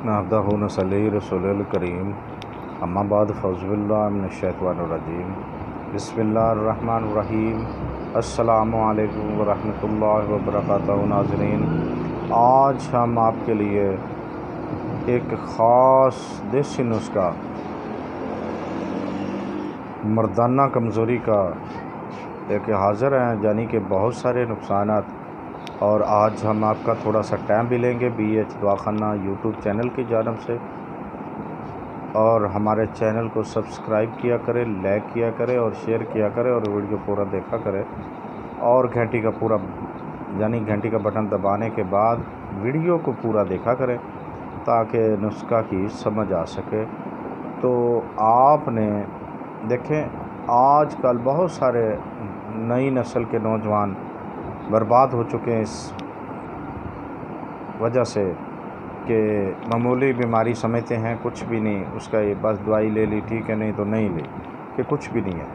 نحمدہ نصلی رسول الکریم اما بعد فاعوذ باللہ من الشیطان الرجیم بسم اللہ الرحمن الرحیم السلام علیکم ورحمۃ اللہ وبرکاتہ۔ ناظرین، آج ہم آپ کے لیے ایک خاص دیسی نسخہ مردانہ کمزوری کا ایک حاضر ہیں، یعنی کہ بہت سارے نقصانات، اور آج ہم آپ کا تھوڑا سا ٹائم بھی لیں گے بی ایچ دواخانہ یوٹیوب چینل کی جانب سے، اور ہمارے چینل کو سبسکرائب کیا کرے، لائک کیا کرے اور شیئر کیا کرے، اور ویڈیو پورا دیکھا کرے، اور گھنٹی کا بٹن دبانے کے بعد ویڈیو کو پورا دیکھا کرے تاکہ نسخہ کی سمجھ آ سکے۔ تو آپ نے دیکھیں، آج کل بہت سارے نئی نسل کے نوجوان برباد ہو چکے ہیں اس وجہ سے کہ معمولی بیماری سمجھتے ہیں کچھ بھی نہیں، اس کا یہ بس دوائی لے لی ٹھیک ہے، نہیں تو نہیں لی، کہ کچھ بھی نہیں ہے۔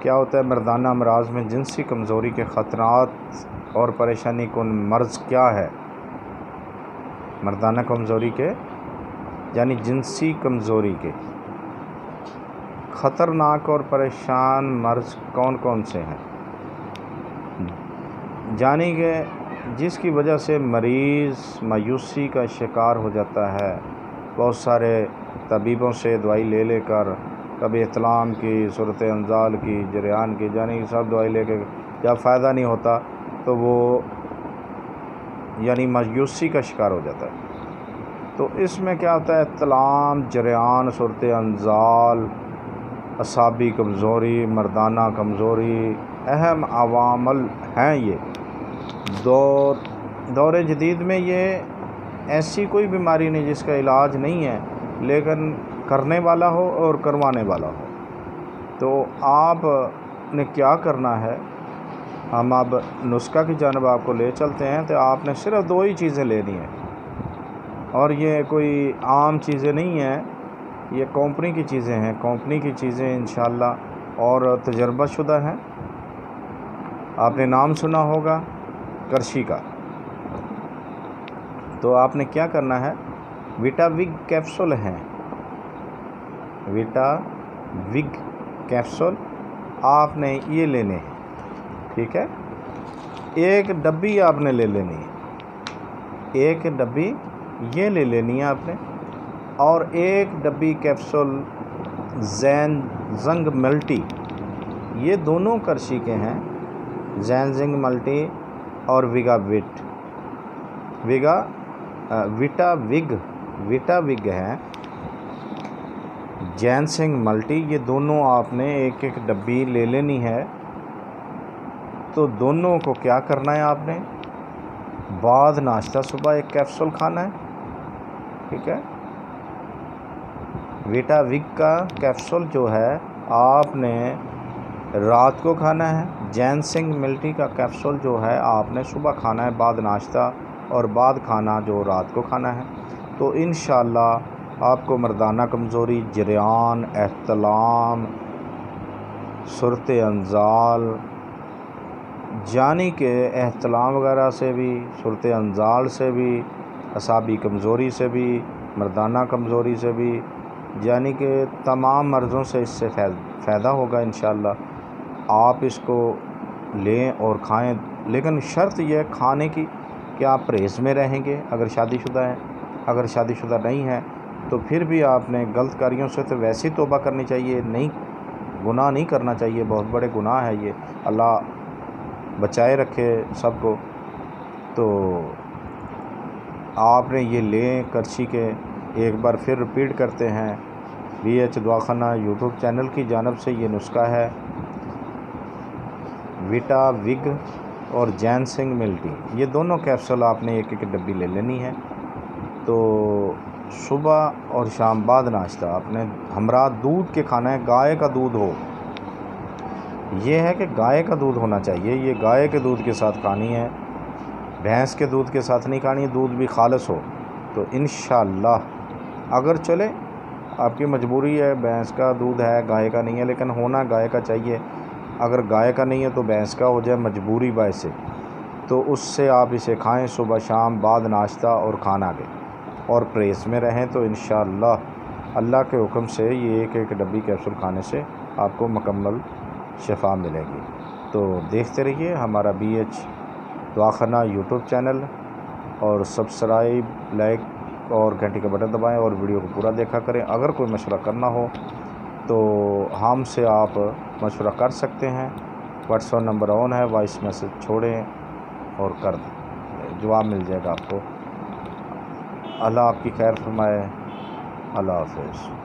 کیا ہوتا ہے مردانہ امراض میں؟ جنسی کمزوری کے خطرات اور پریشانی کن مرض کیا ہے؟ مردانہ کمزوری کے یعنی جنسی کمزوری کے خطرناک اور پریشان مرض کون کون سے ہیں؟ یعنی کہ جس کی وجہ سے مریض مایوسی کا شکار ہو جاتا ہے، بہت سارے طبیبوں سے دوائی لے کر، کبھی احتلام کی، صورت انزال کی، جریان کی، یعنی سب دوائی لے کے جب فائدہ نہیں ہوتا تو وہ یعنی مایوسی کا شکار ہو جاتا ہے۔ تو اس میں کیا ہوتا ہے؟ احتلام، جریان، صورت انزال، اعصابی کمزوری، مردانہ کمزوری اہم عوامل ہیں۔ یہ دور جدید میں یہ ایسی کوئی بیماری نہیں جس کا علاج نہیں ہے، لیکن کرنے والا ہو اور کروانے والا ہو۔ تو آپ نے کیا کرنا ہے؟ ہم اب نسخہ کی جانب آپ کو لے چلتے ہیں۔ تو آپ نے صرف دو ہی چیزیں لینی ہیں، اور یہ کوئی عام چیزیں نہیں ہیں، یہ کمپنی کی چیزیں ہیں، کمپنی کی چیزیں انشاءاللہ اور تجربہ شدہ ہیں۔ آپ نے نام سنا ہوگا کرشی کا۔ تو آپ نے کیا کرنا ہے؟ ویٹا وگ کیپسول ہیں، ویٹا وگ کیپسول آپ نے یہ لینے ہیں، ٹھیک ہے؟ ایک ڈبی آپ نے لے لینی ہے، ایک ڈبی یہ لے لینی ہے آپ نے، اور ایک ڈبی کیپسول زینک ملٹی، یہ دونوں کرشی کے ہیں، زینک ملٹی اور ویٹا وگ ہیں، زینک ملٹی، یہ دونوں آپ نے ایک ایک ڈبی لے لینی ہے۔ تو دونوں کو کیا کرنا ہے؟ آپ نے بعد ناشتہ صبح ایک کیپسول کھانا ہے، ٹھیک ہے؟ ویٹا وگ کا کیپسول جو ہے آپ نے رات کو کھانا ہے، زینک ملٹی کا کیپسول جو ہے آپ نے صبح کھانا ہے بعد ناشتہ، اور بعد کھانا جو رات کو کھانا ہے۔ تو انشاءاللہ آپ کو مردانہ کمزوری، جریان، احتلام، صورت انزال، یعنی کہ احتلام وغیرہ سے بھی، صورت انزال سے بھی، اعصابی کمزوری سے بھی، مردانہ کمزوری سے بھی، یعنی کہ تمام مرضوں سے اس سے فائدہ ہوگا انشاءاللہ۔ آپ اس کو لیں اور کھائیں، لیکن شرط یہ ہے کھانے کی کہ آپ پرہیز میں رہیں گے اگر شادی شدہ ہیں۔ اگر شادی شدہ نہیں ہیں تو پھر بھی آپ نے غلط کاریوں سے تو ویسے ہی توبہ کرنی چاہیے، گناہ نہیں کرنا چاہیے، بہت بڑے گناہ ہے یہ، اللہ بچائے رکھے سب کو۔ تو آپ نے یہ لیں کرشی کے، ایک بار پھر ریپیٹ کرتے ہیں، بی ایچ دواخانہ یوٹیوب چینل کی جانب سے یہ نسخہ ہے، ویٹا وگ اور زینک ملٹی، یہ دونوں کیپسول آپ نے ایک ایک ڈبی لے لینی ہے۔ تو صبح اور شام بعد ناشتہ آپ نے ہمراہ دودھ کے کھانا ہے، گائے کا دودھ ہو، یہ ہے کہ گائے کا دودھ ہونا چاہیے، یہ گائے کے دودھ کے ساتھ کھانی ہے، بھینس کے دودھ کے ساتھ نہیں کھانی ہے، دودھ بھی خالص ہو۔ تو انشاءاللہ اگر چلے آپ کی مجبوری ہے، بھینس کا دودھ ہے گائے کا نہیں ہے، لیکن ہونا گائے کا چاہیے، اگر گائے کا نہیں ہے تو بھینس کا ہو جائے مجبوری باعث سے، تو اس سے آپ اسے کھائیں صبح شام بعد ناشتہ اور کھانا کے، اور پریس میں رہیں تو انشاءاللہ اللہ کے حکم سے یہ ایک ڈبی کیپسول کھانے سے آپ کو مکمل شفا ملے گی۔ تو دیکھتے رہیے ہمارا BH دواخانہ یوٹیوب چینل، اور سبسکرائب، لائک اور گھنٹی کا بٹن دبائیں اور ویڈیو کو پورا دیکھا کریں۔ اگر کوئی مشورہ کرنا ہو تو ہم سے آپ مشورہ کر سکتے ہیں، واٹس ایپ نمبر آن ہے، وائس میسج چھوڑیں اور کر دیں، جواب مل جائے گا آپ کو۔ اللہ آپ کی خیر فرمائے۔ اللہ حافظ۔